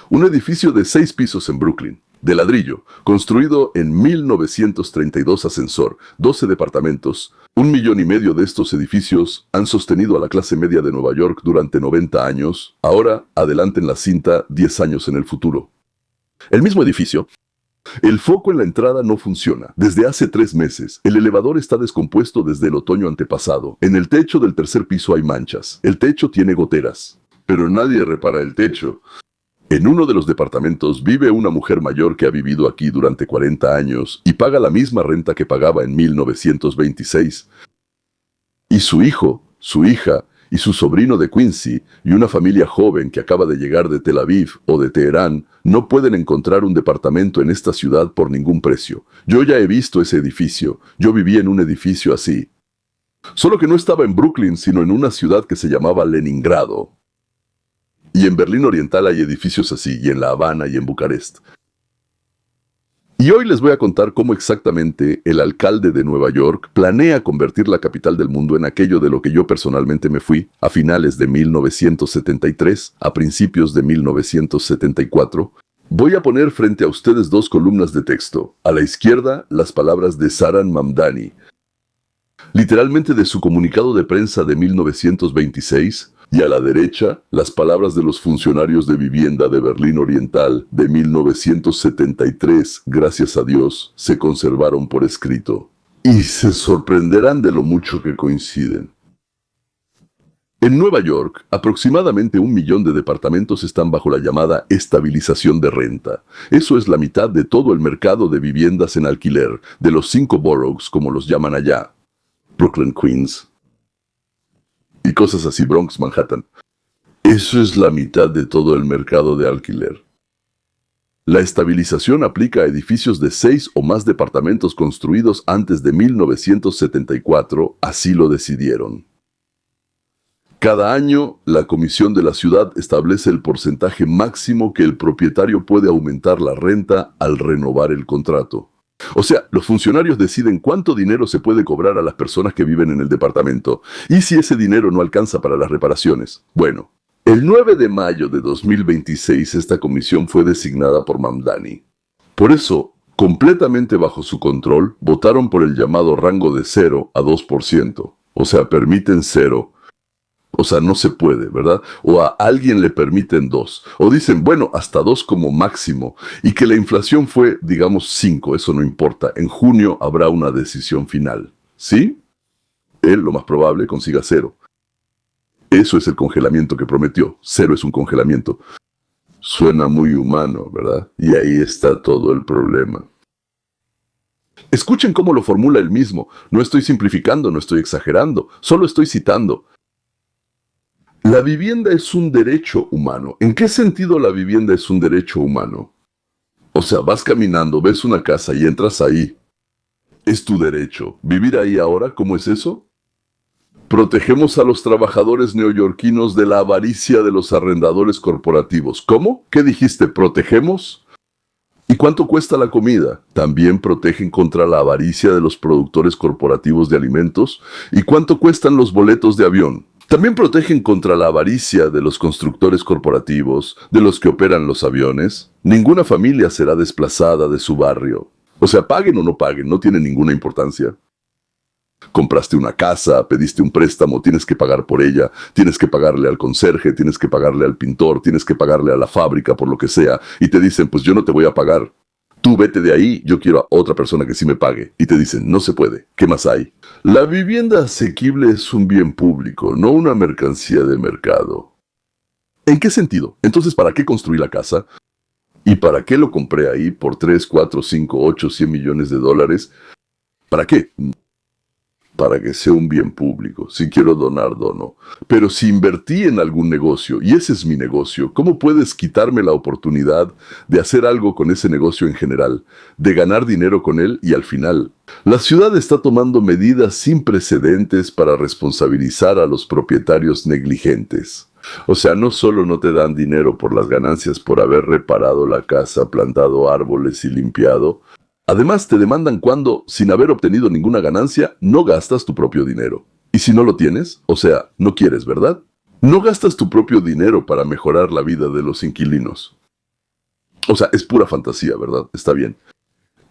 un edificio de 6 pisos en Brooklyn, de ladrillo, construido en 1932, ascensor, 12 departamentos. 1,5 millones de estos edificios han sostenido a la clase media de Nueva York durante 90 años. Ahora, adelanten la cinta 10 años en el futuro. El mismo edificio. El foco en la entrada no funciona. Desde hace 3 meses, el elevador está descompuesto desde el otoño antepasado. En el techo del tercer piso hay manchas. El techo tiene goteras. Pero nadie repara el techo. En uno de los departamentos vive una mujer mayor que ha vivido aquí durante 40 años y paga la misma renta que pagaba en 1926. Y su hijo, su hija y su sobrino de Quincy y una familia joven que acaba de llegar de Tel Aviv o de Teherán no pueden encontrar un departamento en esta ciudad por ningún precio. Yo ya he visto ese edificio. Yo viví en un edificio así. Solo que no estaba en Brooklyn, sino en una ciudad que se llamaba Leningrado. Y en Berlín Oriental hay edificios así, y en La Habana y en Bucarest. Y hoy les voy a contar cómo exactamente el alcalde de Nueva York planea convertir la capital del mundo en aquello de lo que yo personalmente me fui a finales de 1973, a principios de 1974. Voy a poner frente a ustedes 2 columnas de texto. A la izquierda, las palabras de Saran Mamdani, literalmente de su comunicado de prensa de 1926, y a la derecha, las palabras de los funcionarios de vivienda de Berlín Oriental de 1973, gracias a Dios, se conservaron por escrito. Y se sorprenderán de lo mucho que coinciden. En Nueva York, aproximadamente 1 millón de departamentos están bajo la llamada estabilización de renta. Eso es la mitad de todo el mercado de viviendas en alquiler, de los 5 boroughs, como los llaman allá. Brooklyn, Queens y cosas así, Bronx, Manhattan. Eso es la mitad de todo el mercado de alquiler. La estabilización aplica a edificios de 6 o más departamentos construidos antes de 1974, así lo decidieron. Cada año, la comisión de la ciudad establece el porcentaje máximo que el propietario puede aumentar la renta al renovar el contrato. O sea, los funcionarios deciden cuánto dinero se puede cobrar a las personas que viven en el departamento y si ese dinero no alcanza para las reparaciones. Bueno, el 9 de mayo de 2026 esta comisión fue designada por Mamdani. Por eso, completamente bajo su control, votaron por el llamado rango de 0 a 2%. O sea, permiten 0. O sea, no se puede, ¿verdad? O a alguien le permiten 2. O dicen, bueno, hasta 2 como máximo. Y que la inflación fue, digamos, 5. Eso no importa. En junio habrá una decisión final. ¿Sí? Él, lo más probable, consiga 0. Eso es el congelamiento que prometió. 0 es un congelamiento. Suena muy humano, ¿verdad? Y ahí está todo el problema. Escuchen cómo lo formula él mismo. No estoy simplificando, no estoy exagerando. Solo estoy citando. La vivienda es un derecho humano. ¿En qué sentido la vivienda es un derecho humano? O sea, vas caminando, ves una casa y entras ahí. Es tu derecho. ¿Vivir ahí ahora? ¿Cómo es eso? Protegemos a los trabajadores neoyorquinos de la avaricia de los arrendadores corporativos. ¿Cómo? ¿Qué dijiste? ¿Protegemos? ¿Y cuánto cuesta la comida? También protegen contra la avaricia de los productores corporativos de alimentos. ¿Y cuánto cuestan los boletos de avión? También protegen contra la avaricia de los constructores corporativos, de los que operan los aviones. Ninguna familia será desplazada de su barrio. O sea, paguen o no paguen, no tiene ninguna importancia. Compraste una casa, pediste un préstamo, tienes que pagar por ella, tienes que pagarle al conserje, tienes que pagarle al pintor, tienes que pagarle a la fábrica, por lo que sea, y te dicen, pues yo no te voy a pagar. Tú vete de ahí, yo quiero a otra persona que sí me pague. Y te dicen, no se puede. ¿Qué más hay? La vivienda asequible es un bien público, no una mercancía de mercado. ¿En qué sentido? Entonces, ¿para qué construí la casa? ¿Y para qué lo compré ahí por 3, 4, 5, 8, 100 millones de dólares? ¿Para qué? Para que sea un bien público. Si quiero donar, dono. Pero si invertí en algún negocio, y ese es mi negocio, ¿cómo puedes quitarme la oportunidad de hacer algo con ese negocio en general? De ganar dinero con él y al final. La ciudad está tomando medidas sin precedentes para responsabilizar a los propietarios negligentes. O sea, no solo no te dan dinero por las ganancias por haber reparado la casa, plantado árboles y limpiado. Además, te demandan cuando, sin haber obtenido ninguna ganancia, no gastas tu propio dinero. Y si no lo tienes, o sea, no quieres, ¿verdad? No gastas tu propio dinero para mejorar la vida de los inquilinos. O sea, es pura fantasía, ¿verdad? Está bien.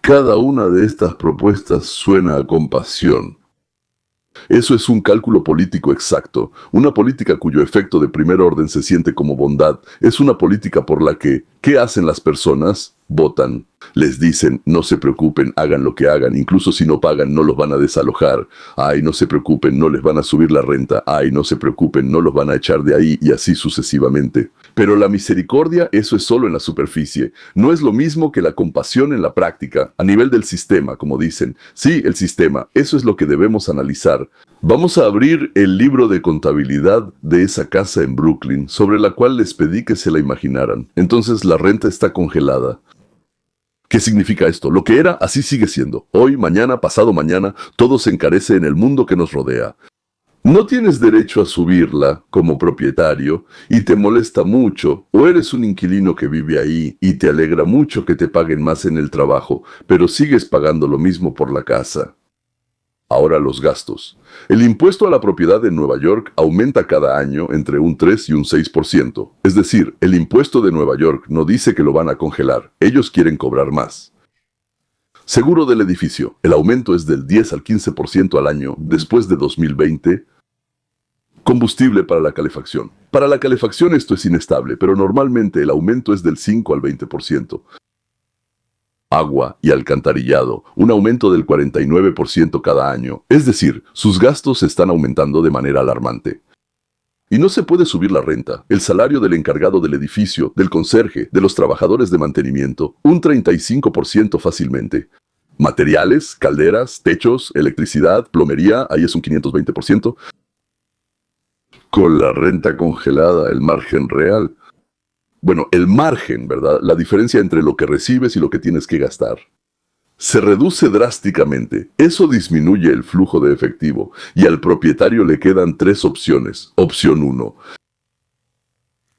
Cada una de estas propuestas suena a compasión. Eso es un cálculo político exacto. Una política cuyo efecto de primer orden se siente como bondad es una política por la que, ¿qué hacen las personas? Votan. Les dicen, no se preocupen, hagan lo que hagan, incluso si no pagan no los van a desalojar. Ay, no se preocupen, no les van a subir la renta. Ay, no se preocupen, no los van a echar de ahí y así sucesivamente. Pero la misericordia, eso es solo en la superficie. No es lo mismo que la compasión en la práctica, a nivel del sistema, como dicen. Sí, el sistema, eso es lo que debemos analizar. Vamos a abrir el libro de contabilidad de esa casa en Brooklyn, sobre la cual les pedí que se la imaginaran. Entonces la renta está congelada. ¿Qué significa esto? Lo que era, así sigue siendo. Hoy, mañana, pasado mañana, todo se encarece en el mundo que nos rodea. No tienes derecho a subirla como propietario y te molesta mucho, o eres un inquilino que vive ahí y te alegra mucho que te paguen más en el trabajo, pero sigues pagando lo mismo por la casa. Ahora los gastos. El impuesto a la propiedad en Nueva York aumenta cada año entre un 3 y un 6%. Es decir, el impuesto de Nueva York no dice que lo van a congelar, ellos quieren cobrar más. Seguro del edificio. El aumento es del 10 al 15% al año después de 2020. Combustible para la calefacción. Para la calefacción esto es inestable, pero normalmente el aumento es del 5 al 20%. Agua y alcantarillado, un aumento del 49% cada año. Es decir, sus gastos están aumentando de manera alarmante. Y no se puede subir la renta, el salario del encargado del edificio, del conserje, de los trabajadores de mantenimiento, un 35% fácilmente. Materiales, calderas, techos, electricidad, plomería, ahí es un 520%. Con la renta congelada, el margen real. Bueno, el margen, ¿verdad? La diferencia entre lo que recibes y lo que tienes que gastar. Se reduce drásticamente. Eso disminuye el flujo de efectivo y al propietario le quedan 3 opciones. Opción 1.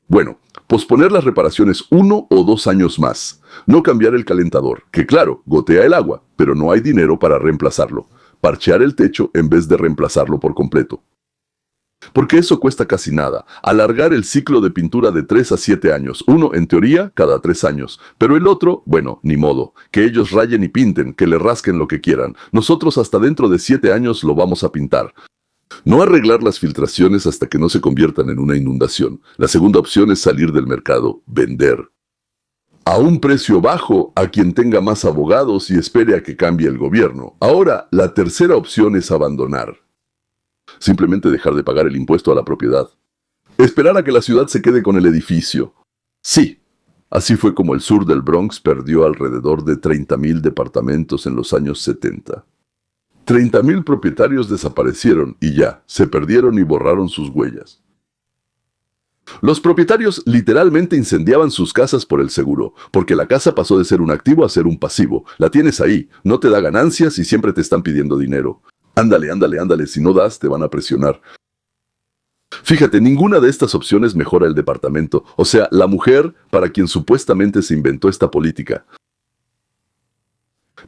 Bueno, posponer las reparaciones 1 o 2 años más. No cambiar el calentador, que claro, gotea el agua, pero no hay dinero para reemplazarlo. Parchear el techo en vez de reemplazarlo por completo. Porque eso cuesta casi nada. Alargar el ciclo de pintura de 3 a 7 años. Uno, en teoría, cada 3 años. Pero el otro, bueno, ni modo. Que ellos rayen y pinten, que le rasquen lo que quieran. Nosotros hasta dentro de 7 años lo vamos a pintar. No arreglar las filtraciones hasta que no se conviertan en una inundación. La segunda opción es salir del mercado, vender. A un precio bajo a quien tenga más abogados y espere a que cambie el gobierno. Ahora, la tercera opción es abandonar. Simplemente dejar de pagar el impuesto a la propiedad. Esperar a que la ciudad se quede con el edificio. Sí, así fue como el sur del Bronx perdió alrededor de 30.000 departamentos en los años 70. 30.000 propietarios desaparecieron y ya, se perdieron y borraron sus huellas. Los propietarios literalmente incendiaban sus casas por el seguro, porque la casa pasó de ser un activo a ser un pasivo. La tienes ahí, no te da ganancias y siempre te están pidiendo dinero. Ándale, ándale, ándale, si no das te van a presionar. Fíjate, ninguna de estas opciones mejora el departamento, o sea, la mujer para quien supuestamente se inventó esta política.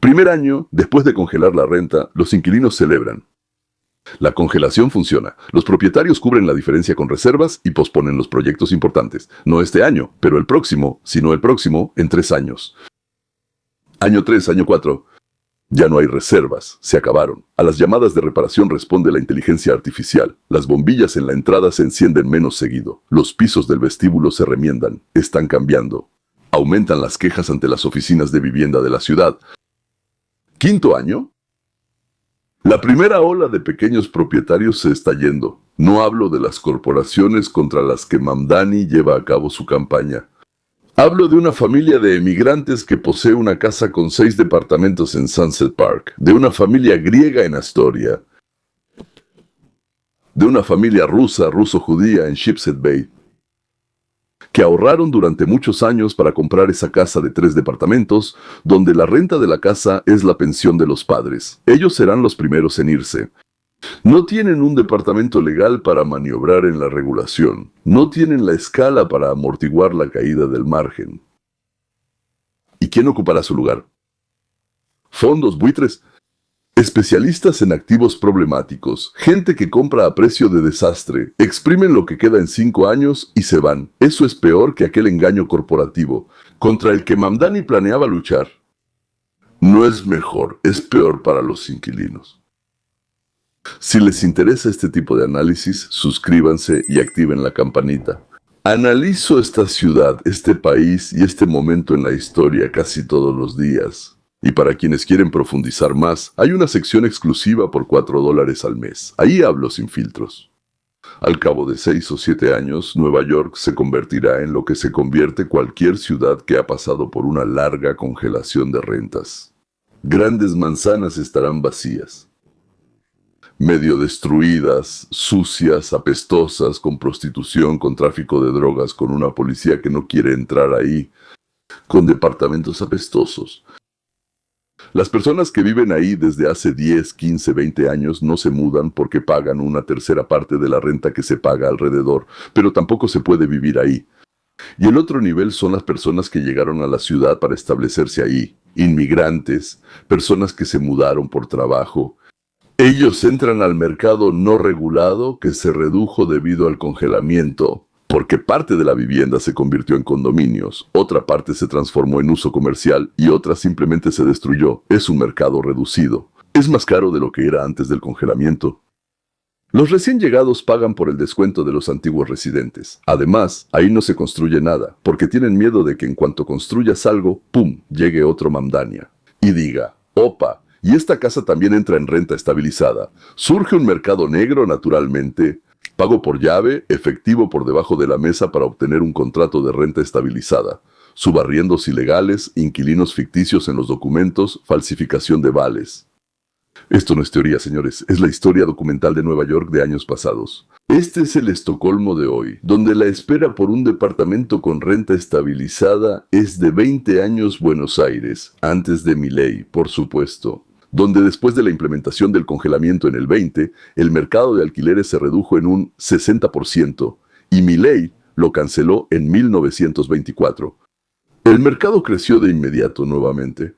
Primer año, después de congelar la renta, los inquilinos celebran. La congelación funciona. Los propietarios cubren la diferencia con reservas y posponen los proyectos importantes. No este año, pero el próximo, sino el próximo en 3 años. Año 3, año 4. Ya no hay reservas, se acabaron. A las llamadas de reparación responde la inteligencia artificial. Las bombillas en la entrada se encienden menos seguido. Los pisos del vestíbulo se remiendan. Están cambiando. Aumentan las quejas ante las oficinas de vivienda de la ciudad. Quinto año. La primera ola de pequeños propietarios se está yendo. No hablo de las corporaciones contra las que Mamdani lleva a cabo su campaña. Hablo de una familia de emigrantes que posee una casa con 6 departamentos en Sunset Park, de una familia griega en Astoria, de una familia rusa, ruso-judía en Sheepshead Bay, que ahorraron durante muchos años para comprar esa casa de 3 departamentos, donde la renta de la casa es la pensión de los padres. Ellos serán los primeros en irse. No tienen un departamento legal para maniobrar en la regulación. No tienen la escala para amortiguar la caída del margen. ¿Y quién ocupará su lugar? ¿Fondos buitres? Especialistas en activos problemáticos, gente que compra a precio de desastre, exprimen lo que queda en 5 años y se van. Eso es peor que aquel engaño corporativo contra el que Mamdani planeaba luchar. No es mejor, es peor para los inquilinos. Si les interesa este tipo de análisis, suscríbanse y activen la campanita. Analizo esta ciudad, este país y este momento en la historia casi todos los días. Y para quienes quieren profundizar más, hay una sección exclusiva por $4 al mes. Ahí hablo sin filtros. Al cabo de 6 o 7 años, Nueva York se convertirá en lo que se convierte cualquier ciudad que ha pasado por una larga congelación de rentas. Grandes manzanas estarán vacías, medio destruidas, sucias, apestosas, con prostitución, con tráfico de drogas, con una policía que no quiere entrar ahí, con departamentos apestosos. Las personas que viven ahí desde hace 10, 15, 20 años no se mudan porque pagan una tercera parte de la renta que se paga alrededor, pero tampoco se puede vivir ahí. Y el otro nivel son las personas que llegaron a la ciudad para establecerse ahí, inmigrantes, personas que se mudaron por trabajo. Ellos entran al mercado no regulado que se redujo debido al congelamiento, porque parte de la vivienda se convirtió en condominios, otra parte se transformó en uso comercial y otra simplemente se destruyó. Es un mercado reducido. Es más caro de lo que era antes del congelamiento. Los recién llegados pagan por el descuento de los antiguos residentes. Además, ahí no se construye nada, porque tienen miedo de que en cuanto construyas algo, ¡pum!, llegue otro Mamdania y diga, ¡opa! Y esta casa también entra en renta estabilizada. Surge un mercado negro naturalmente. Pago por llave, efectivo por debajo de la mesa para obtener un contrato de renta estabilizada. Subarriendos ilegales, inquilinos ficticios en los documentos, falsificación de vales. Esto no es teoría, señores, es la historia documental de Nueva York de años pasados. Este es el Estocolmo de hoy, donde la espera por un departamento con renta estabilizada es de 20 años Buenos Aires, antes de Milei, por supuesto. Donde después de la implementación del congelamiento en el 20, el mercado de alquileres se redujo en un 60%, y Milei lo canceló en 1924. El mercado creció de inmediato nuevamente.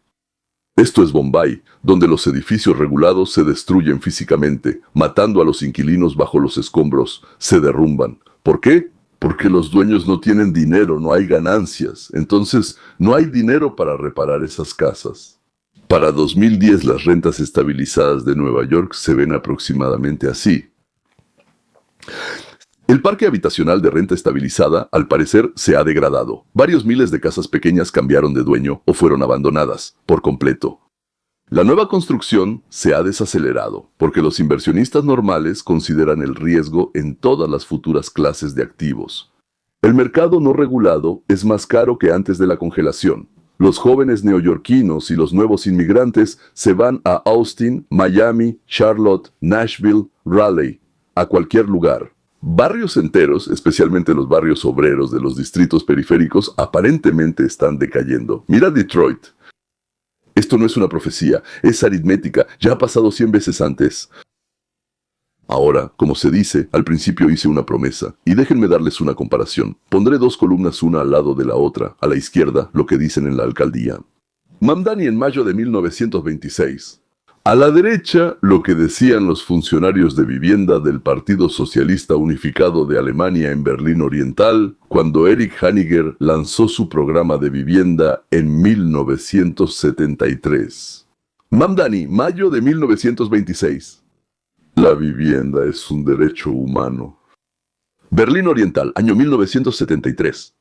Esto es Bombay, donde los edificios regulados se destruyen físicamente, matando a los inquilinos bajo los escombros, se derrumban. ¿Por qué? Porque los dueños no tienen dinero, no hay ganancias. Entonces, no hay dinero para reparar esas casas. Para 2010 las rentas estabilizadas de Nueva York se ven aproximadamente así. El parque habitacional de renta estabilizada, al parecer, se ha degradado. Varios miles de casas pequeñas cambiaron de dueño o fueron abandonadas, por completo. La nueva construcción se ha desacelerado, porque los inversionistas normales consideran el riesgo en todas las futuras clases de activos. El mercado no regulado es más caro que antes de la congelación. Los jóvenes neoyorquinos y los nuevos inmigrantes se van a Austin, Miami, Charlotte, Nashville, Raleigh, a cualquier lugar. Barrios enteros, especialmente los barrios obreros de los distritos periféricos, aparentemente están decayendo. Mira Detroit. Esto no es una profecía, es aritmética, ya ha pasado 100 veces antes. Ahora, como se dice, al principio hice una promesa, y déjenme darles una comparación. Pondré 2 columnas una al lado de la otra, a la izquierda, lo que dicen en la alcaldía. Mamdani en mayo de 1926. A la derecha, lo que decían los funcionarios de vivienda del Partido Socialista Unificado de Alemania en Berlín Oriental, cuando Erich Honecker lanzó su programa de vivienda en 1973. Mamdani, mayo de 1926. La vivienda es un derecho humano. Berlín Oriental, año 1973.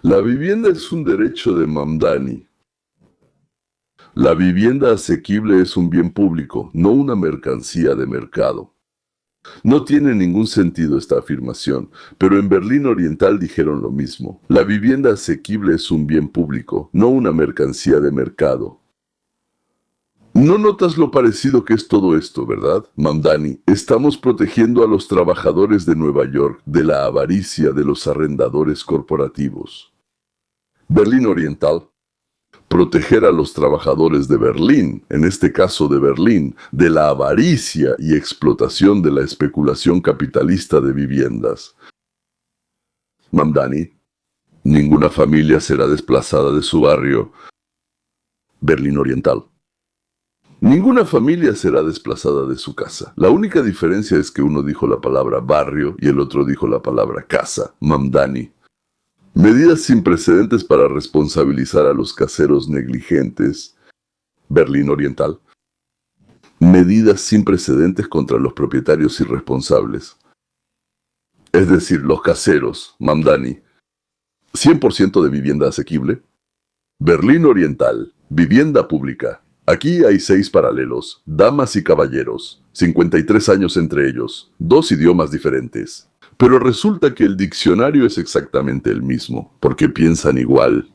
La vivienda es un derecho de Mamdani. La vivienda asequible es un bien público, no una mercancía de mercado. No tiene ningún sentido esta afirmación, pero en Berlín Oriental dijeron lo mismo. La vivienda asequible es un bien público, no una mercancía de mercado. No notas lo parecido que es todo esto, ¿verdad? Mamdani, estamos protegiendo a los trabajadores de Nueva York de la avaricia de los arrendadores corporativos. Berlín Oriental. Proteger a los trabajadores de Berlín, en este caso de Berlín, de la avaricia y explotación de la especulación capitalista de viviendas. Mamdani, ninguna familia será desplazada de su barrio. Berlín Oriental. Ninguna familia será desplazada de su casa. La única diferencia es que uno dijo la palabra barrio y el otro dijo la palabra casa, Mamdani. Medidas sin precedentes para responsabilizar a los caseros negligentes, Berlín Oriental. Medidas sin precedentes contra los propietarios irresponsables. Es decir, los caseros, Mamdani. 100% de vivienda asequible. Berlín Oriental, vivienda pública. Aquí hay 6 paralelos, damas y caballeros, 53 años entre ellos, 2 idiomas diferentes. Pero resulta que el diccionario es exactamente el mismo, porque piensan igual.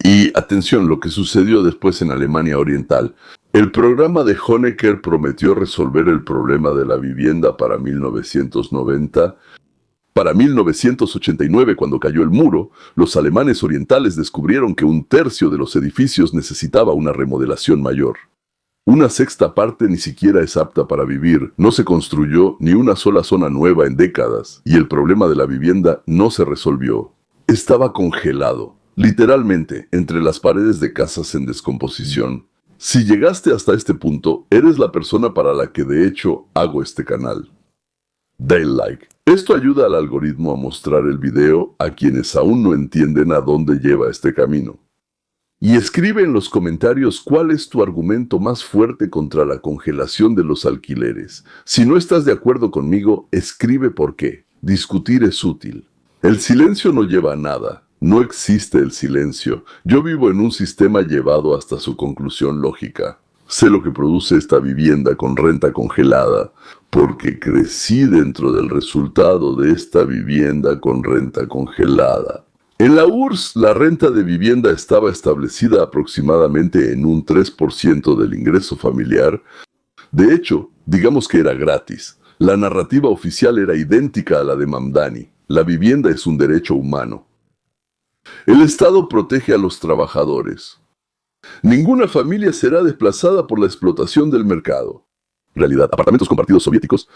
Y atención, lo que sucedió después en Alemania Oriental. El programa de Honecker prometió resolver el problema de la vivienda para 1990. Para 1989, cuando cayó el muro, los alemanes orientales descubrieron que 1/3 de los edificios necesitaba una remodelación mayor. 1/6 parte ni siquiera es apta para vivir, no se construyó ni una sola zona nueva en décadas, y el problema de la vivienda no se resolvió. Estaba congelado, literalmente, entre las paredes de casas en descomposición. Si llegaste hasta este punto, eres la persona para la que de hecho hago este canal. Dale like. Esto ayuda al algoritmo a mostrar el video a quienes aún no entienden a dónde lleva este camino. Y escribe en los comentarios cuál es tu argumento más fuerte contra la congelación de los alquileres. Si no estás de acuerdo conmigo, escribe por qué. Discutir es útil. El silencio no lleva a nada. No existe el silencio. Yo vivo en un sistema llevado hasta su conclusión lógica. Sé lo que produce esta vivienda con renta congelada, porque crecí dentro del resultado de esta vivienda con renta congelada. En la URSS, la renta de vivienda estaba establecida aproximadamente en un 3% del ingreso familiar. De hecho, digamos que era gratis. La narrativa oficial era idéntica a la de Mamdani. La vivienda es un derecho humano. El Estado protege a los trabajadores. Ninguna familia será desplazada por la explotación del mercado. Realidad, apartamentos compartidos soviéticos.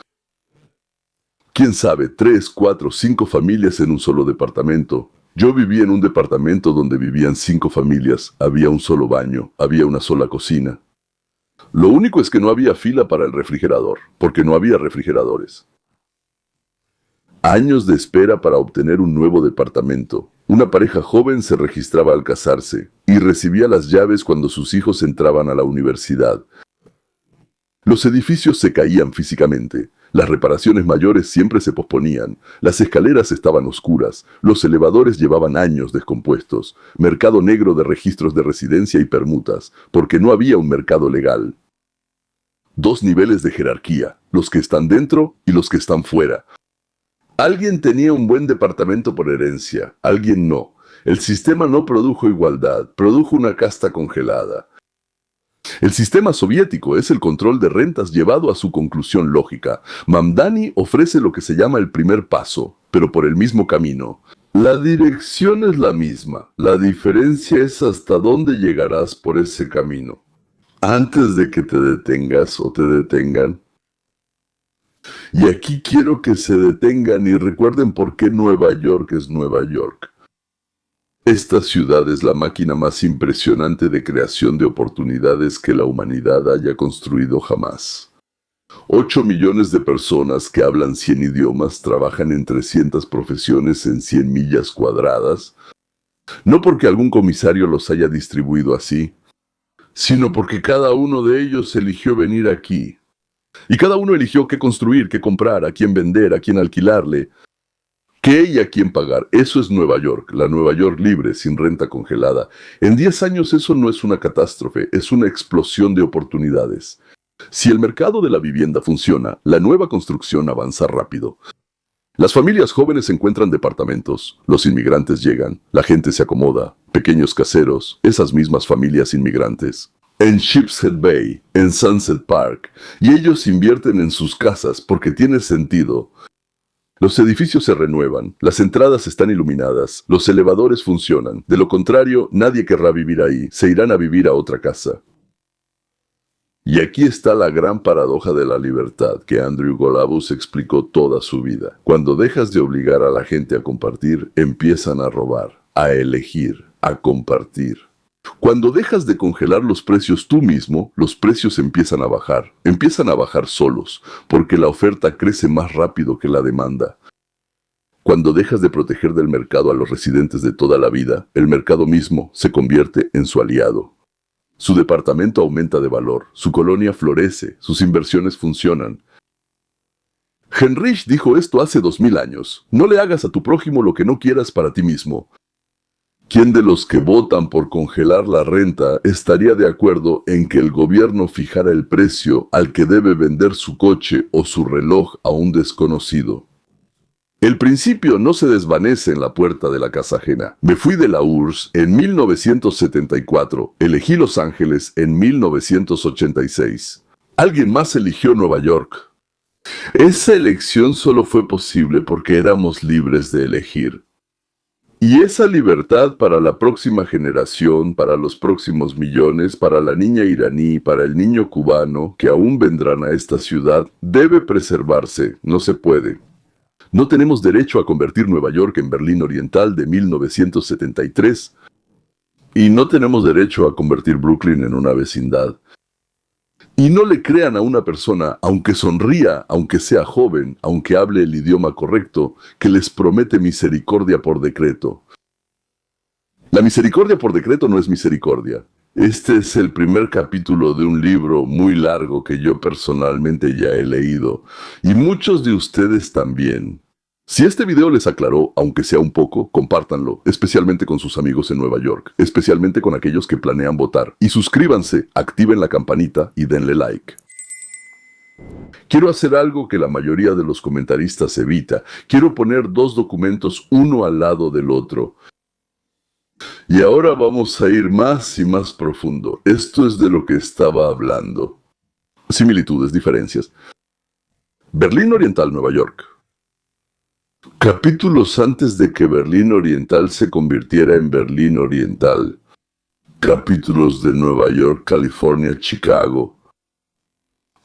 ¿Quién sabe? 3, 4, 5 familias en un solo departamento. Yo viví en un departamento donde vivían 5 familias, había un solo baño, había una sola cocina. Lo único es que no había fila para el refrigerador, porque no había refrigeradores. Años de espera para obtener un nuevo departamento. Una pareja joven se registraba al casarse y recibía las llaves cuando sus hijos entraban a la universidad. Los edificios se caían físicamente. Las reparaciones mayores siempre se posponían, las escaleras estaban oscuras, los elevadores llevaban años descompuestos, mercado negro de registros de residencia y permutas, porque no había un mercado legal. 2 niveles de jerarquía, los que están dentro y los que están fuera. Alguien tenía un buen departamento por herencia, alguien no. El sistema no produjo igualdad, produjo una casta congelada. El sistema soviético es el control de rentas llevado a su conclusión lógica. Mamdani ofrece lo que se llama el primer paso, pero por el mismo camino. La dirección es la misma, la diferencia es hasta dónde llegarás por ese camino. Antes de que te detengas o te detengan. Y aquí quiero que se detengan y recuerden por qué Nueva York es Nueva York. Esta ciudad es la máquina más impresionante de creación de oportunidades que la humanidad haya construido jamás. 8 millones de personas que hablan 100 idiomas trabajan en 300 profesiones en 100 millas cuadradas, no porque algún comisario los haya distribuido así, sino porque cada uno de ellos eligió venir aquí. Y cada uno eligió qué construir, qué comprar, a quién vender, a quién alquilarle, qué y a quién pagar. Eso es Nueva York, la Nueva York libre, sin renta congelada. En 10 años eso no es una catástrofe, es una explosión de oportunidades. Si el mercado de la vivienda funciona, la nueva construcción avanza rápido. Las familias jóvenes encuentran departamentos, los inmigrantes llegan, la gente se acomoda, pequeños caseros, esas mismas familias inmigrantes. En Sheepshead Bay, en Sunset Park, y ellos invierten en sus casas porque tiene sentido. Los edificios se renuevan, las entradas están iluminadas, los elevadores funcionan. De lo contrario, nadie querrá vivir ahí, se irán a vivir a otra casa. Y aquí está la gran paradoja de la libertad que Andrew Golabus explicó toda su vida. Cuando dejas de obligar a la gente a compartir, empiezan a robar, a elegir, a compartir. Cuando dejas de congelar los precios tú mismo, los precios empiezan a bajar solos, porque la oferta crece más rápido que la demanda. Cuando dejas de proteger del mercado a los residentes de toda la vida, el mercado mismo se convierte en su aliado. Su departamento aumenta de valor, su colonia florece, sus inversiones funcionan. Heinrich dijo esto hace 2000 años. No le hagas a tu prójimo lo que no quieras para ti mismo. ¿Quién de los que votan por congelar la renta estaría de acuerdo en que el gobierno fijara el precio al que debe vender su coche o su reloj a un desconocido? El principio no se desvanece en la puerta de la casa ajena. Me fui de la URSS en 1974, elegí Los Ángeles en 1986. Alguien más eligió Nueva York. Esa elección solo fue posible porque éramos libres de elegir. Y esa libertad para la próxima generación, para los próximos millones, para la niña iraní, para el niño cubano que aún vendrán a esta ciudad, debe preservarse, no se puede. No tenemos derecho a convertir Nueva York en Berlín Oriental de 1973 y no tenemos derecho a convertir Brooklyn en una vecindad. Y no le crean a una persona, aunque sonría, aunque sea joven, aunque hable el idioma correcto, que les promete misericordia por decreto. La misericordia por decreto no es misericordia. Este es el primer capítulo de un libro muy largo que yo personalmente ya he leído, y muchos de ustedes también. Si este video les aclaró, aunque sea un poco, compártanlo, especialmente con sus amigos en Nueva York, especialmente con aquellos que planean votar. Y suscríbanse, activen la campanita y denle like. Quiero hacer algo que la mayoría de los comentaristas evita. Quiero poner dos documentos uno al lado del otro. Y ahora vamos a ir más y más profundo. Esto es de lo que estaba hablando. Similitudes, diferencias. Berlín Oriental, Nueva York. Capítulos antes de que Berlín Oriental se convirtiera en Berlín Oriental. Capítulos de Nueva York, California, Chicago.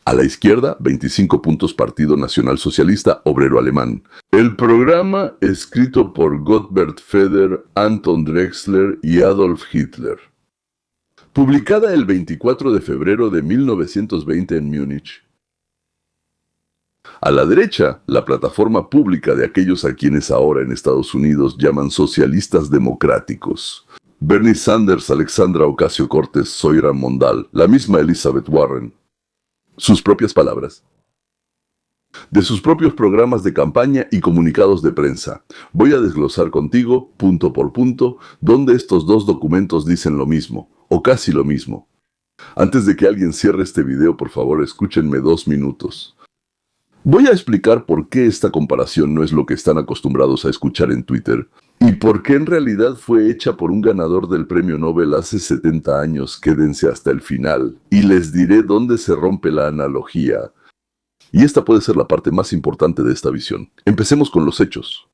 A la izquierda, 25 puntos Partido Nacional Socialista Obrero Alemán. El programa escrito por Gottbert Feder, Anton Drexler y Adolf Hitler. Publicada el 24 de febrero de 1920 en Múnich. A la derecha, la plataforma pública de aquellos a quienes ahora en Estados Unidos llaman socialistas democráticos. Bernie Sanders, Alexandra Ocasio-Cortez, Zoira Mondal, la misma Elizabeth Warren. Sus propias palabras. De sus propios programas de campaña y comunicados de prensa. Voy a desglosar contigo, punto por punto, dónde estos dos documentos dicen lo mismo, o casi lo mismo. Antes de que alguien cierre este video, por favor, escúchenme 2 minutos. Voy a explicar por qué esta comparación no es lo que están acostumbrados a escuchar en Twitter, y por qué en realidad fue hecha por un ganador del premio Nobel hace 70 años. Quédense hasta el final, y les diré dónde se rompe la analogía. Y esta puede ser la parte más importante de esta visión. Empecemos con los hechos.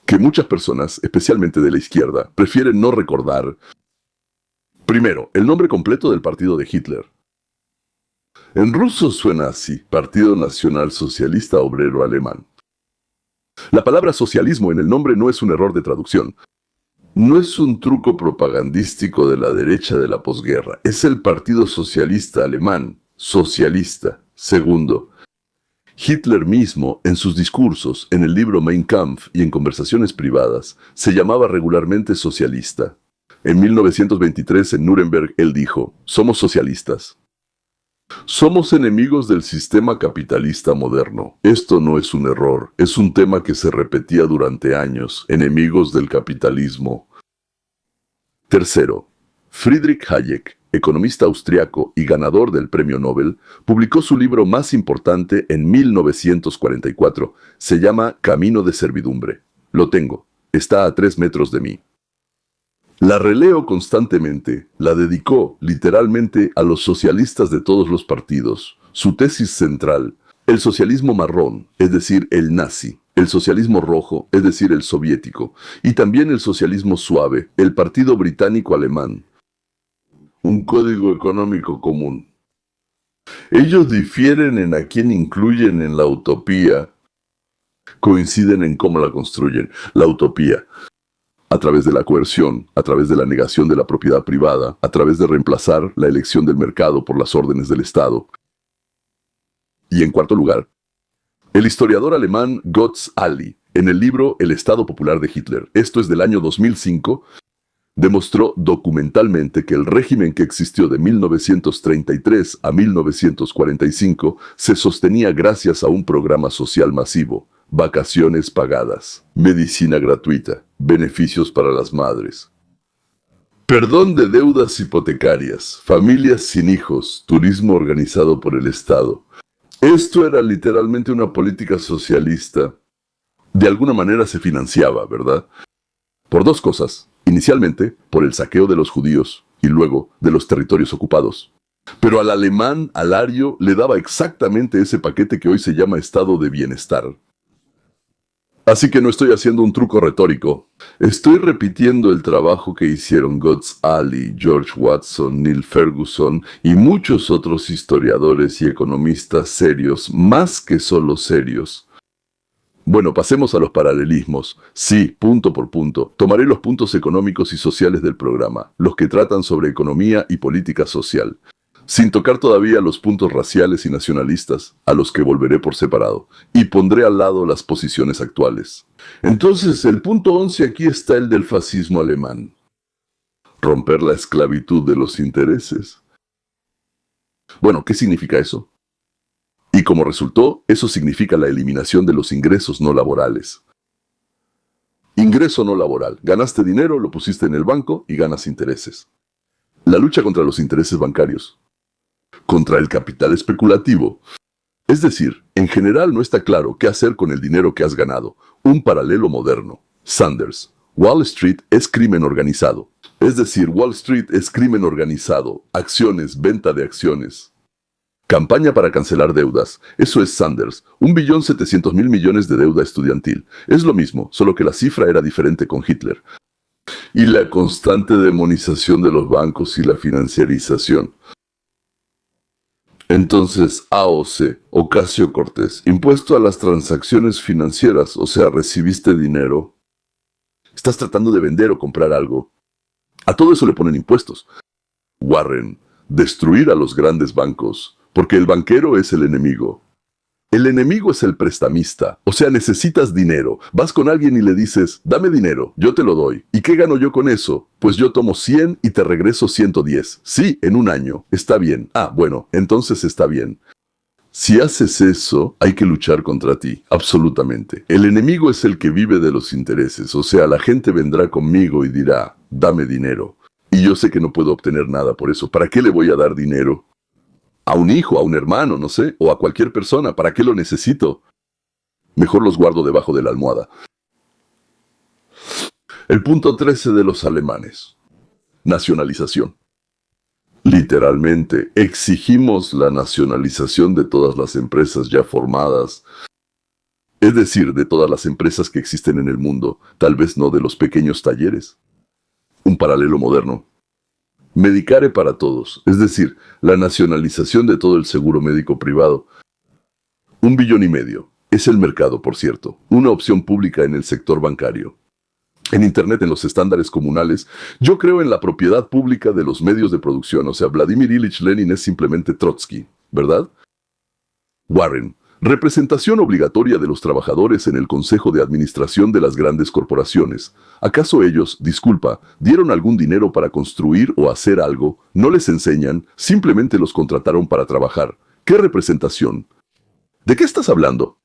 Que muchas personas, especialmente de la izquierda, prefieren no recordar. Primero, el nombre completo del partido de Hitler. En ruso suena así, Partido Nacional Socialista Obrero Alemán. La palabra socialismo en el nombre no es un error de traducción. No es un truco propagandístico de la derecha de la posguerra. Es el Partido Socialista Alemán, socialista. Segundo, Hitler mismo, en sus discursos, en el libro Mein Kampf y en conversaciones privadas, se llamaba regularmente socialista. En 1923, en Nuremberg, él dijo, somos socialistas. Somos enemigos del sistema capitalista moderno. Esto no es un error, es un tema que se repetía durante años, enemigos del capitalismo. Tercero, Friedrich Hayek, economista austriaco y ganador del premio Nobel, publicó su libro más importante en 1944. Se llama Camino de servidumbre. Lo tengo, está a 3 metros de mí. La releo constantemente, la dedicó literalmente a los socialistas de todos los partidos. Su tesis central, el socialismo marrón, es decir, el nazi, el socialismo rojo, es decir, el soviético, y también el socialismo suave, el partido británico-alemán. Un código económico común. Ellos difieren en a quién incluyen en la utopía, coinciden en cómo la construyen, la utopía. a través de la coerción, a través de la negación de la propiedad privada, a través de reemplazar la elección del mercado por las órdenes del Estado. Y en cuarto lugar, el historiador alemán Götz Alli, en el libro El Estado Popular de Hitler, esto es del año 2005, demostró documentalmente que el régimen que existió de 1933 a 1945 se sostenía gracias a un programa social masivo, vacaciones pagadas, medicina gratuita, beneficios para las madres, perdón de deudas hipotecarias, familias sin hijos, turismo organizado por el Estado. Esto era literalmente una política socialista. De alguna manera se financiaba, ¿verdad? Por dos cosas. Inicialmente, por el saqueo de los judíos y luego de los territorios ocupados. Pero al alemán alario le daba exactamente ese paquete que hoy se llama estado de bienestar. Así que no estoy haciendo un truco retórico. Estoy repitiendo el trabajo que hicieron Götz Alli, George Watson, Neil Ferguson y muchos otros historiadores y economistas serios, más que solo serios. Bueno, pasemos a los paralelismos. Sí, punto por punto. Tomaré los puntos económicos y sociales del programa, los que tratan sobre economía y política social, sin tocar todavía los puntos raciales y nacionalistas, a los que volveré por separado, y pondré al lado las posiciones actuales. Entonces, el punto 11 aquí está el del fascismo alemán. Romper la esclavitud de los intereses. Bueno, ¿qué significa eso? Y como resultó, eso significa la eliminación de los ingresos no laborales. Ingreso no laboral. Ganaste dinero, lo pusiste en el banco y ganas intereses. La lucha contra los intereses bancarios. Contra el capital especulativo. Es decir, en general no está claro qué hacer con el dinero que has ganado. Un paralelo moderno. Sanders. Wall Street es crimen organizado. Es decir, Wall Street es crimen organizado. Acciones, venta de acciones. Campaña para cancelar deudas. Eso es Sanders. 1.700.000 millones de deuda estudiantil. Es lo mismo, solo que la cifra era diferente con Hitler. Y la constante demonización de los bancos y la financiarización. Entonces, AOC, Ocasio-Cortez, impuesto a las transacciones financieras, o sea, recibiste dinero. Estás tratando de vender o comprar algo. A todo eso le ponen impuestos. Warren, destruir a los grandes bancos. Porque el banquero es el enemigo. El enemigo es el prestamista. O sea, necesitas dinero. Vas con alguien y le dices, dame dinero, yo te lo doy. ¿Y qué gano yo con eso? Pues yo tomo 100 y te regreso 110. Sí, en un año. Está bien. Ah, bueno, entonces está bien. Si haces eso, hay que luchar contra ti. Absolutamente. El enemigo es el que vive de los intereses. O sea, la gente vendrá conmigo y dirá, dame dinero. Y yo sé que no puedo obtener nada por eso. ¿Para qué le voy a dar dinero? A un hijo, a un hermano, no sé, o a cualquier persona. ¿Para qué lo necesito? Mejor los guardo debajo de la almohada. El punto 13 de los alemanes. Nacionalización. Literalmente, exigimos la nacionalización de todas las empresas ya formadas. Es decir, de todas las empresas que existen en el mundo, tal vez no de los pequeños talleres. Un paralelo moderno. Medicare para todos, es decir, la nacionalización de todo el seguro médico privado. 1,5 billones. Es el mercado, por cierto, una opción pública en el sector bancario. En Internet, en los estándares comunales, yo creo en la propiedad pública de los medios de producción, o sea, Vladimir Ilich Lenin es simplemente Trotsky, ¿verdad? Warren. Representación obligatoria de los trabajadores en el Consejo de Administración de las grandes corporaciones. ¿Acaso ellos, disculpa, dieron algún dinero para construir o hacer algo? ¿No les enseñan? Simplemente los contrataron para trabajar. ¿Qué representación? ¿De qué estás hablando?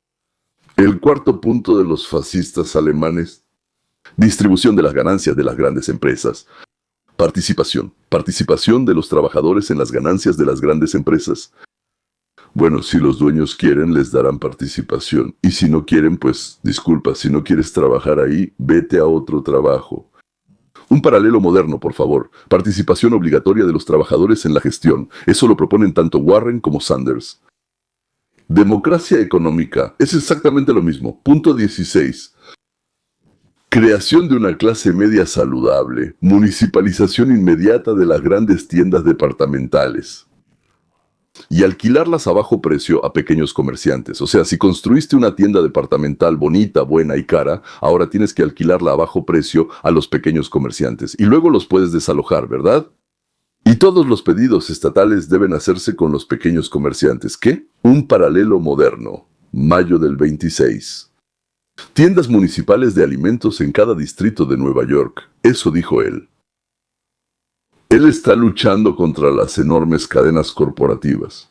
El cuarto punto de los fascistas alemanes. Distribución de las ganancias de las grandes empresas. Participación. Participación de los trabajadores en las ganancias de las grandes empresas. Bueno, si los dueños quieren, les darán participación. Y si no quieren, pues, disculpa, si no quieres trabajar ahí, vete a otro trabajo. Un paralelo moderno, por favor. Participación obligatoria de los trabajadores en la gestión. Eso lo proponen tanto Warren como Sanders. Democracia económica. Es exactamente lo mismo. Punto 16. Creación de una clase media saludable. Municipalización inmediata de las grandes tiendas departamentales. y alquilarlas a bajo precio a pequeños comerciantes. O sea, si construiste una tienda departamental bonita, buena y cara, ahora tienes que alquilarla a bajo precio a los pequeños comerciantes y luego los puedes desalojar, ¿verdad? Y todos los pedidos estatales deben hacerse con los pequeños comerciantes. ¿Qué? Un paralelo moderno. Mayo del 26. Tiendas municipales de alimentos en cada distrito de Nueva York. Eso dijo él. Él está luchando contra las enormes cadenas corporativas.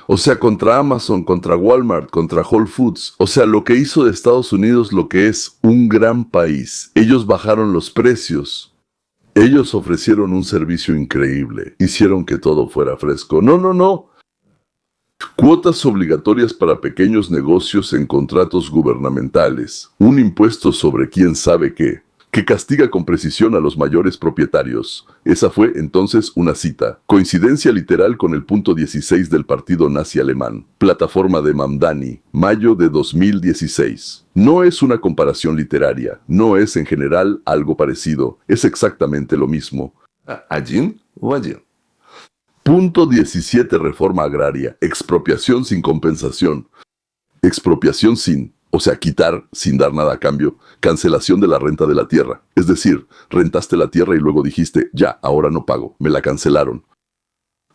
O sea, contra Amazon, contra Walmart, contra Whole Foods. O sea, lo que hizo de Estados Unidos lo que es un gran país. Ellos bajaron los precios. Ellos ofrecieron un servicio increíble. Hicieron que todo fuera fresco. No, no, no. Cuotas obligatorias para pequeños negocios en contratos gubernamentales. Un impuesto sobre quién sabe qué, que castiga con precisión a los mayores propietarios. Esa fue entonces una cita. Coincidencia literal con el punto 16 del partido nazi alemán. Plataforma de Mamdani, mayo de 2016. No es una comparación literaria, no es en general algo parecido, es exactamente lo mismo. ¿Allí o allí? Punto 17. Reforma agraria. Expropiación sin compensación. Expropiación sin, o sea, quitar sin dar nada a cambio. Cancelación de la renta de la tierra. Es decir, rentaste la tierra y luego dijiste, ya, ahora no pago, me la cancelaron.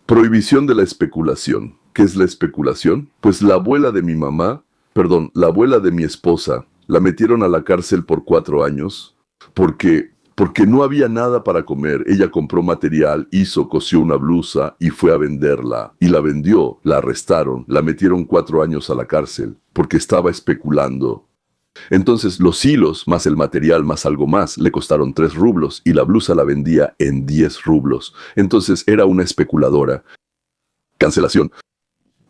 Prohibición de la especulación. ¿Qué es la especulación? Pues la abuela de mi esposa, la metieron a la cárcel por 4 años porque no había nada para comer. Ella compró material, cosió una blusa y fue a venderla. Y la vendió, la arrestaron, la metieron 4 años a la cárcel porque estaba especulando. Entonces los hilos, más el material, más algo más, le costaron 3 rublos y la blusa la vendía en 10 rublos. Entonces era una especuladora. Cancelación.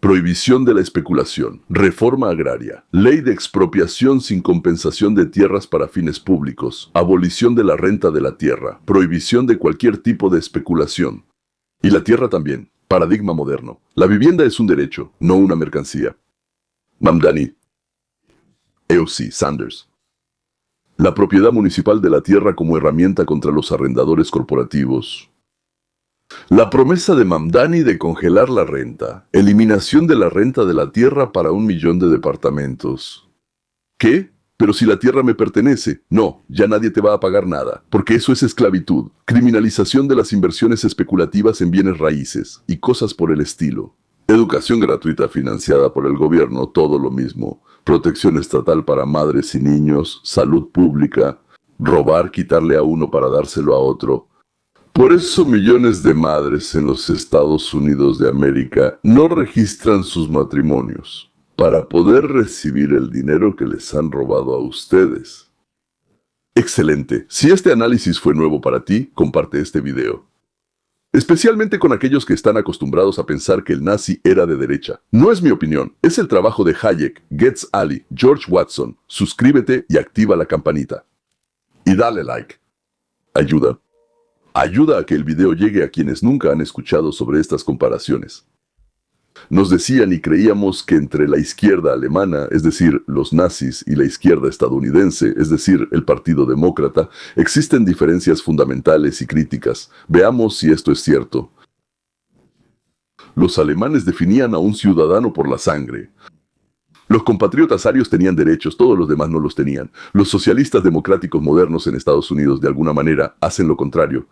Prohibición de la especulación, reforma agraria, ley de expropiación sin compensación de tierras para fines públicos, abolición de la renta de la tierra, prohibición de cualquier tipo de especulación. Y la tierra también, paradigma moderno. La vivienda es un derecho, no una mercancía. Mamdani. E.O.C. Sanders. La propiedad municipal de la tierra como herramienta contra los arrendadores corporativos. La promesa de Mamdani de congelar la renta. Eliminación de la renta de la tierra para 1 millón de departamentos. ¿Qué? Pero si la tierra me pertenece. No, ya nadie te va a pagar nada, porque eso es esclavitud. Criminalización de las inversiones especulativas en bienes raíces y cosas por el estilo. Educación gratuita financiada por el gobierno, todo lo mismo. Protección estatal para madres y niños, salud pública. Robar, quitarle a uno para dárselo a otro. Por eso millones de madres en los Estados Unidos de América no registran sus matrimonios para poder recibir el dinero que les han robado a ustedes. Excelente. Si este análisis fue nuevo para ti, comparte este video. Especialmente con aquellos que están acostumbrados a pensar que el nazi era de derecha. No es mi opinión, es el trabajo de Hayek, Getz Ali, George Watson. Suscríbete y activa la campanita. Y dale like. Ayuda a que el video llegue a quienes nunca han escuchado sobre estas comparaciones. Nos decían y creíamos que entre la izquierda alemana, es decir, los nazis, y la izquierda estadounidense, es decir, el Partido Demócrata, existen diferencias fundamentales y críticas. Veamos si esto es cierto. Los alemanes definían a un ciudadano por la sangre. Los compatriotas arios tenían derechos, todos los demás no los tenían. Los socialistas democráticos modernos en Estados Unidos, de alguna manera, hacen lo contrario.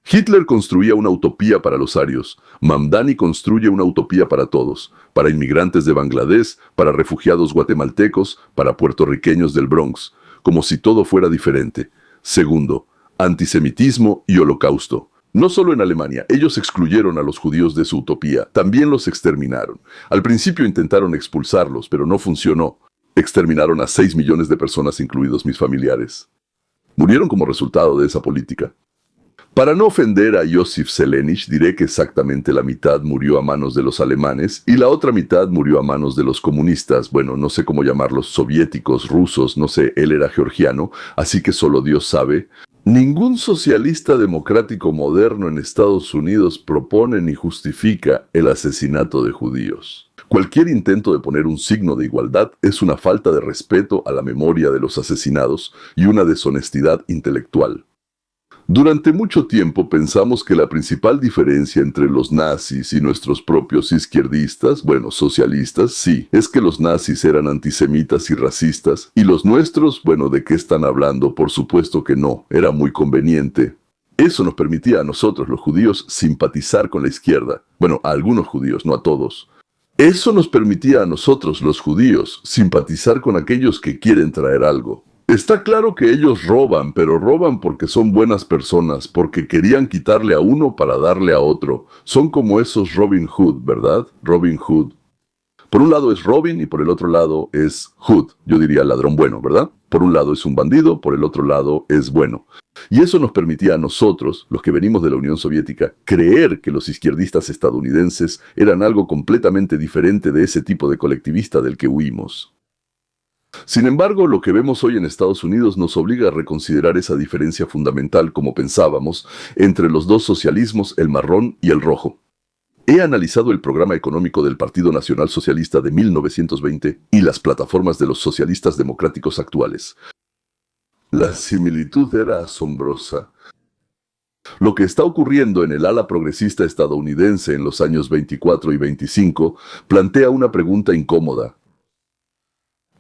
Hitler construía una utopía para los arios. Mamdani construye una utopía para todos. Para inmigrantes de Bangladesh, para refugiados guatemaltecos, para puertorriqueños del Bronx. Como si todo fuera diferente. Segundo, antisemitismo y holocausto. No solo en Alemania, ellos excluyeron a los judíos de su utopía, también los exterminaron. Al principio intentaron expulsarlos, pero no funcionó. Exterminaron a 6 millones de personas, incluidos mis familiares. Murieron como resultado de esa política. Para no ofender a Josef Selenich, diré que exactamente la mitad murió a manos de los alemanes y la otra mitad murió a manos de los comunistas. Bueno, no sé cómo llamarlos, soviéticos, rusos, no sé, él era georgiano, así que solo Dios sabe. Ningún socialista democrático moderno en Estados Unidos propone ni justifica el asesinato de judíos. Cualquier intento de poner un signo de igualdad es una falta de respeto a la memoria de los asesinados y una deshonestidad intelectual. Durante mucho tiempo pensamos que la principal diferencia entre los nazis y nuestros propios izquierdistas, bueno, socialistas, sí, es que los nazis eran antisemitas y racistas, y los nuestros, bueno, ¿de qué están hablando? Por supuesto que no, era muy conveniente. Eso nos permitía a nosotros, los judíos, simpatizar con la izquierda. Bueno, a algunos judíos, no a todos. Eso nos permitía a nosotros, los judíos, simpatizar con aquellos que quieren traer algo. Está claro que ellos roban, pero roban porque son buenas personas, porque querían quitarle a uno para darle a otro. Son como esos Robin Hood, ¿verdad? Robin Hood. Por un lado es Robin y por el otro lado es Hood. Yo diría ladrón bueno, ¿verdad? Por un lado es un bandido, por el otro lado es bueno. Y eso nos permitía a nosotros, los que venimos de la Unión Soviética, creer que los izquierdistas estadounidenses eran algo completamente diferente de ese tipo de colectivista del que huimos. Sin embargo, lo que vemos hoy en Estados Unidos nos obliga a reconsiderar esa diferencia fundamental, como pensábamos, entre los dos socialismos, el marrón y el rojo. He analizado el programa económico del Partido Nacional Socialista de 1920 y las plataformas de los socialistas democráticos actuales. La similitud era asombrosa. Lo que está ocurriendo en el ala progresista estadounidense en los años 24 y 25 plantea una pregunta incómoda.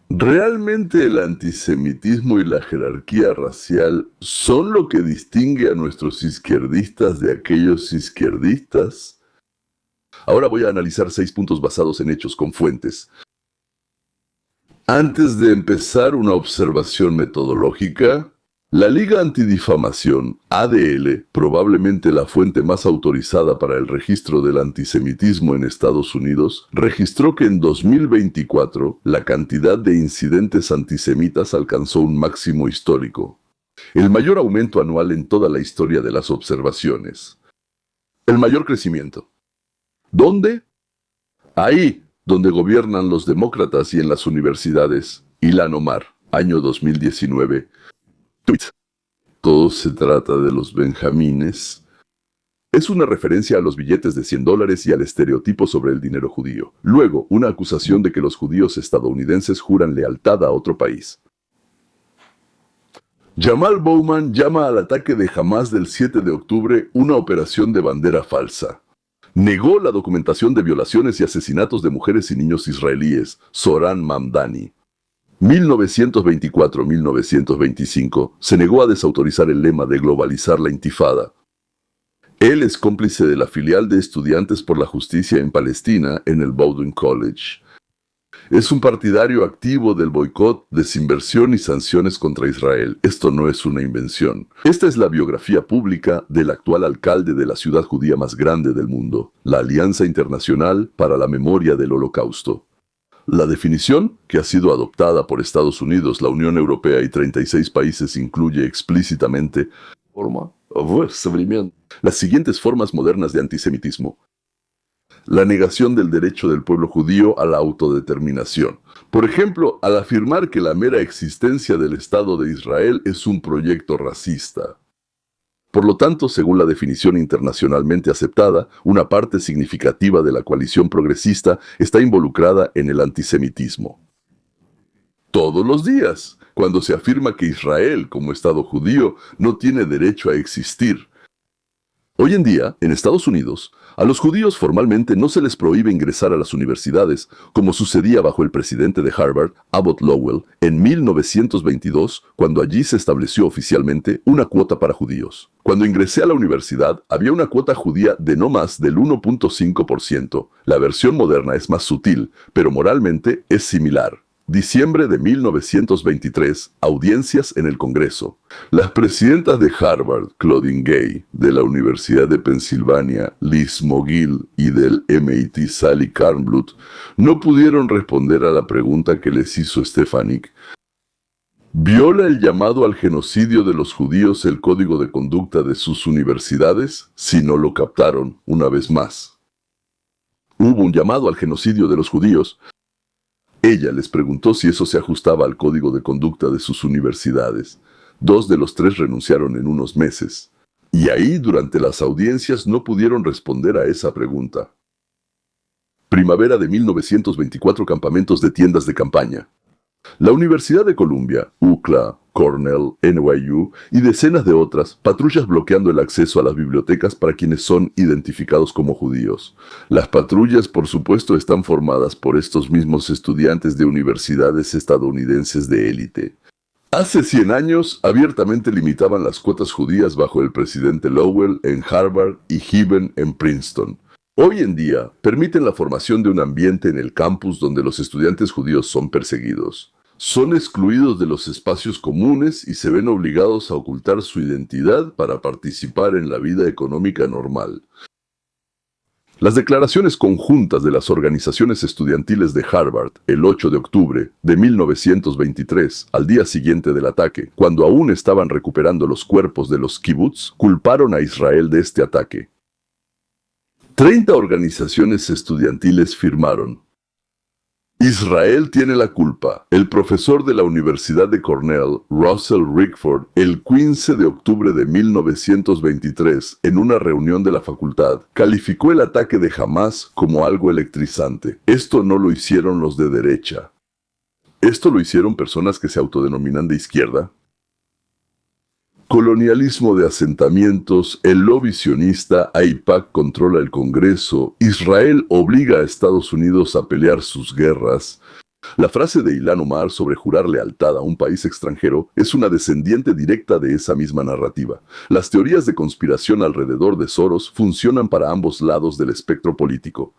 ¿Realmente el antisemitismo y la jerarquía racial son lo que distingue a nuestros izquierdistas de aquellos izquierdistas? Ahora voy a analizar 6 puntos basados en hechos con fuentes. Antes de empezar una observación metodológica, la Liga Antidifamación, ADL, probablemente la fuente más autorizada para el registro del antisemitismo en Estados Unidos, registró que en 2024 la cantidad de incidentes antisemitas alcanzó un máximo histórico, el mayor aumento anual en toda la historia de las observaciones. El mayor crecimiento. ¿Dónde? Ahí, donde gobiernan los demócratas y en las universidades. Ilan Omar, año 2019. Tweets. Todo se trata de los benjamines. Es una referencia a los billetes de $100 y al estereotipo sobre el dinero judío. Luego, una acusación de que los judíos estadounidenses juran lealtad a otro país. Jamal Bowman llama al ataque de Hamás del 7 de octubre una operación de bandera falsa. Negó la documentación de violaciones y asesinatos de mujeres y niños israelíes, Zoran Mamdani. 1924-1925 se negó a desautorizar el lema de globalizar la intifada. Él es cómplice de la filial de Estudiantes por la Justicia en Palestina en el Bowdoin College. Es un partidario activo del boicot, desinversión y sanciones contra Israel. Esto no es una invención. Esta es la biografía pública del actual alcalde de la ciudad judía más grande del mundo, la Alianza Internacional para la Memoria del Holocausto. La definición, que ha sido adoptada por Estados Unidos, la Unión Europea y 36 países, incluye explícitamente las siguientes formas modernas de antisemitismo. La negación del derecho del pueblo judío a la autodeterminación. Por ejemplo, al afirmar que la mera existencia del Estado de Israel es un proyecto racista. Por lo tanto, según la definición internacionalmente aceptada, una parte significativa de la coalición progresista está involucrada en el antisemitismo. Todos los días, cuando se afirma que Israel, como Estado judío, no tiene derecho a existir. Hoy en día, en Estados Unidos, a los judíos formalmente no se les prohíbe ingresar a las universidades, como sucedía bajo el presidente de Harvard, Abbott Lowell, en 1922, cuando allí se estableció oficialmente una cuota para judíos. Cuando ingresé a la universidad, había una cuota judía de no más del 1.5%. La versión moderna es más sutil, pero moralmente es similar. Diciembre de 1923, audiencias en el Congreso. Las presidentas de Harvard, Claudine Gay, de la Universidad de Pensilvania, Liz Mogil, y del MIT, Sally Kornbluth, no pudieron responder a la pregunta que les hizo Stefanik. ¿Viola el llamado al genocidio de los judíos el código de conducta de sus universidades? Si no lo captaron, una vez más. Hubo un llamado al genocidio de los judíos. Ella les preguntó si eso se ajustaba al código de conducta de sus universidades. 2 de los 3 renunciaron en unos meses. Y ahí, durante las audiencias, no pudieron responder a esa pregunta. Primavera de 1924, campamentos de tiendas de campaña. La Universidad de Columbia, UCLA, Cornell, NYU y decenas de otras, patrullas bloqueando el acceso a las bibliotecas para quienes son identificados como judíos. Las patrullas, por supuesto, están formadas por estos mismos estudiantes de universidades estadounidenses de élite. Hace 100 años, abiertamente limitaban las cuotas judías bajo el presidente Lowell en Harvard y Gibbon en Princeton. Hoy en día, permiten la formación de un ambiente en el campus donde los estudiantes judíos son perseguidos. Son excluidos de los espacios comunes y se ven obligados a ocultar su identidad para participar en la vida económica normal. Las declaraciones conjuntas de las organizaciones estudiantiles de Harvard el 8 de octubre de 1923, al día siguiente del ataque, cuando aún estaban recuperando los cuerpos de los kibutz, culparon a Israel de este ataque. 30 organizaciones estudiantiles firmaron: Israel tiene la culpa. El profesor de la Universidad de Cornell, Russell Rickford, el 15 de octubre de 1923, en una reunión de la facultad, calificó el ataque de Hamás como algo electrizante. Esto no lo hicieron los de derecha. ¿Esto lo hicieron personas que se autodenominan de izquierda? Colonialismo de asentamientos, el lobby sionista, AIPAC controla el Congreso, Israel obliga a Estados Unidos a pelear sus guerras. La frase de Ilhan Omar sobre jurar lealtad a un país extranjero es una descendiente directa de esa misma narrativa. Las teorías de conspiración alrededor de Soros funcionan para ambos lados del espectro político.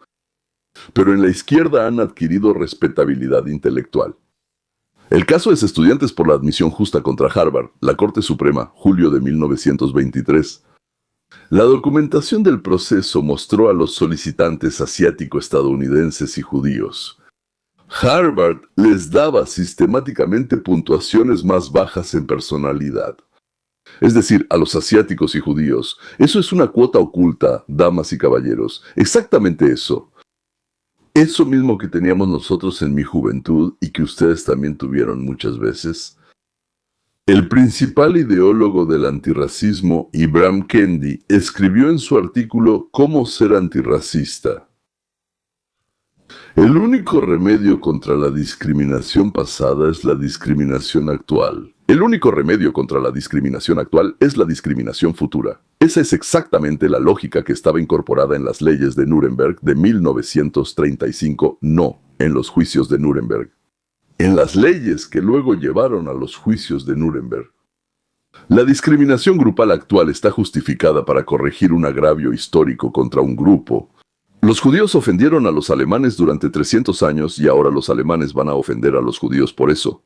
Pero en la izquierda han adquirido respetabilidad intelectual. El caso es Estudiantes por la Admisión Justa contra Harvard, la Corte Suprema, julio de 1923. La documentación del proceso mostró a los solicitantes asiático-estadounidenses y judíos. Harvard les daba sistemáticamente puntuaciones más bajas en personalidad. Es decir, a los asiáticos y judíos. Eso es una cuota oculta, damas y caballeros. Exactamente eso. Eso mismo que teníamos nosotros en mi juventud y que ustedes también tuvieron muchas veces. El principal ideólogo del antirracismo, Ibram Kendi, escribió en su artículo «Cómo ser antirracista». El único remedio contra la discriminación pasada es la discriminación actual. El único remedio contra la discriminación actual es la discriminación futura. Esa es exactamente la lógica que estaba incorporada en las leyes de Nuremberg de 1935, no en los juicios de Nuremberg. En las leyes que luego llevaron a los juicios de Nuremberg. La discriminación grupal actual está justificada para corregir un agravio histórico contra un grupo. Los judíos ofendieron a los alemanes durante 300 años y ahora los alemanes van a ofender a los judíos por eso.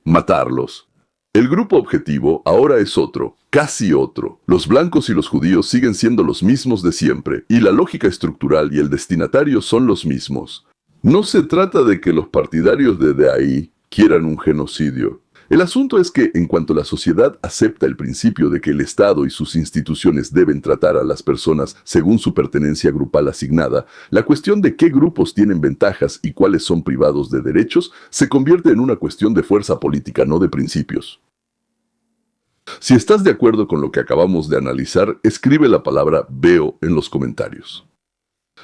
Matarlos. El grupo objetivo ahora es otro, casi otro. Los blancos y los judíos siguen siendo los mismos de siempre, y la lógica estructural y el destinatario son los mismos. No se trata de que los partidarios de ahí quieran un genocidio. El asunto es que, en cuanto la sociedad acepta el principio de que el Estado y sus instituciones deben tratar a las personas según su pertenencia grupal asignada, la cuestión de qué grupos tienen ventajas y cuáles son privados de derechos se convierte en una cuestión de fuerza política, no de principios. Si estás de acuerdo con lo que acabamos de analizar, escribe la palabra veo en los comentarios.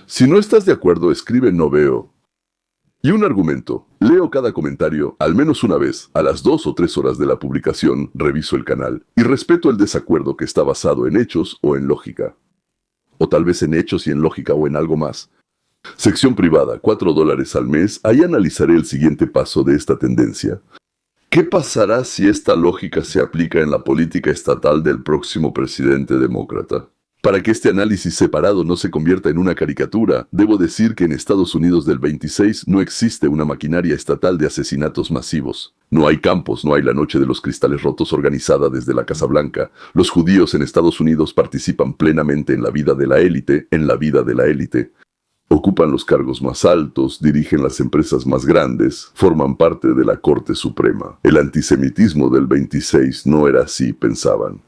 Si no estás de acuerdo, escribe no veo. Y un argumento. Leo cada comentario al menos una vez, a las 2 o 3 horas de la publicación, reviso el canal y respeto el desacuerdo que está basado en hechos o en lógica. O tal vez en hechos y en lógica o en algo más. Sección privada, $4 al mes, ahí analizaré el siguiente paso de esta tendencia. ¿Qué pasará si esta lógica se aplica en la política estatal del próximo presidente demócrata? Para que este análisis separado no se convierta en una caricatura, debo decir que en Estados Unidos del 26 no existe una maquinaria estatal de asesinatos masivos. No hay campos, no hay la noche de los cristales rotos organizada desde la Casa Blanca. Los judíos en Estados Unidos participan plenamente en la vida de la élite, Ocupan los cargos más altos, dirigen las empresas más grandes, forman parte de la Corte Suprema. El antisemitismo del 26 no era así, pensaban.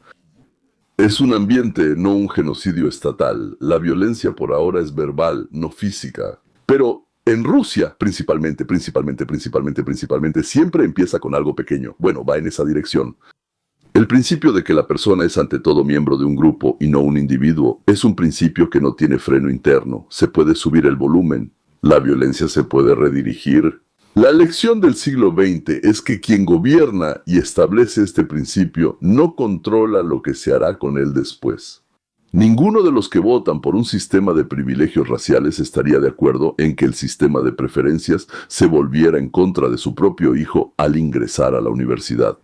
Es un ambiente, no un genocidio estatal. La violencia por ahora es verbal, no física. Pero en Rusia, principalmente, siempre empieza con algo pequeño. Bueno, va en esa dirección. El principio de que la persona es ante todo miembro de un grupo y no un individuo es un principio que no tiene freno interno. Se puede subir el volumen. La violencia se puede redirigir. La lección del siglo XX es que quien gobierna y establece este principio no controla lo que se hará con él después. Ninguno de los que votan por un sistema de privilegios raciales estaría de acuerdo en que el sistema de preferencias se volviera en contra de su propio hijo al ingresar a la universidad.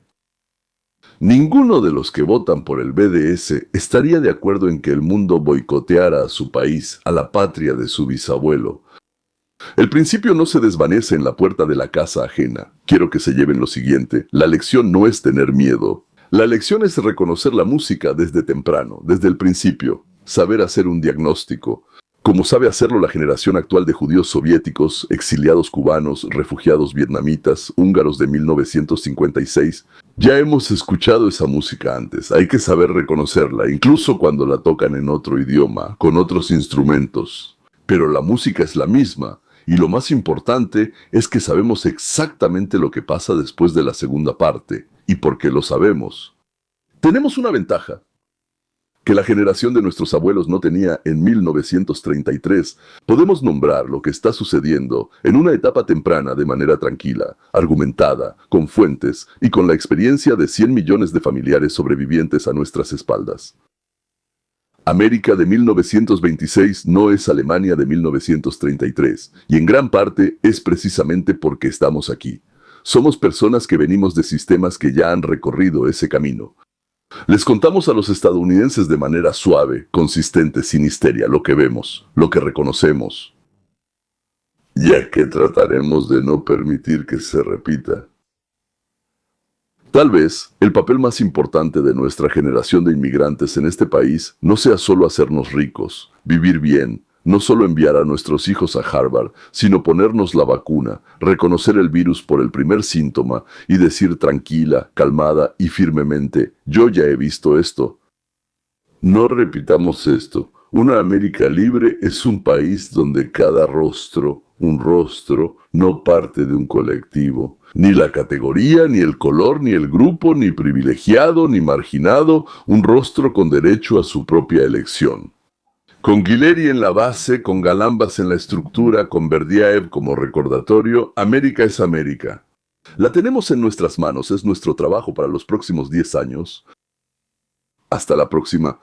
Ninguno de los que votan por el BDS estaría de acuerdo en que el mundo boicoteara a su país, a la patria de su bisabuelo. El principio no se desvanece en la puerta de la casa ajena. Quiero que se lleven lo siguiente: la lección no es tener miedo. La lección es reconocer la música desde temprano, desde el principio, saber hacer un diagnóstico, como sabe hacerlo la generación actual de judíos soviéticos, exiliados cubanos, refugiados vietnamitas, húngaros de 1956. Ya hemos escuchado esa música antes, hay que saber reconocerla, incluso cuando la tocan en otro idioma, con otros instrumentos. Pero la música es la misma, y lo más importante es que sabemos exactamente lo que pasa después de la segunda parte, y por qué lo sabemos. Tenemos una ventaja que la generación de nuestros abuelos no tenía en 1933. Podemos nombrar lo que está sucediendo en una etapa temprana de manera tranquila, argumentada, con fuentes y con la experiencia de 100 millones de familiares sobrevivientes a nuestras espaldas. América de 1926 no es Alemania de 1933, y en gran parte es precisamente porque estamos aquí. Somos personas que venimos de sistemas que ya han recorrido ese camino. Les contamos a los estadounidenses de manera suave, consistente, sin histeria, lo que vemos, lo que reconocemos, ya que trataremos de no permitir que se repita. Tal vez, el papel más importante de nuestra generación de inmigrantes en este país no sea solo hacernos ricos, vivir bien, no solo enviar a nuestros hijos a Harvard, sino ponernos la vacuna, reconocer el virus por el primer síntoma y decir tranquila, calmada y firmemente: yo ya he visto esto. No repitamos esto. Una América libre es un país donde cada rostro, un rostro, no parte de un colectivo. Ni la categoría, ni el color, ni el grupo, ni privilegiado, ni marginado, un rostro con derecho a su propia elección. Con Guilleri en la base, con Galambas en la estructura, con Berdiaev como recordatorio, América es América. La tenemos en nuestras manos, es nuestro trabajo para los próximos 10 años. Hasta la próxima.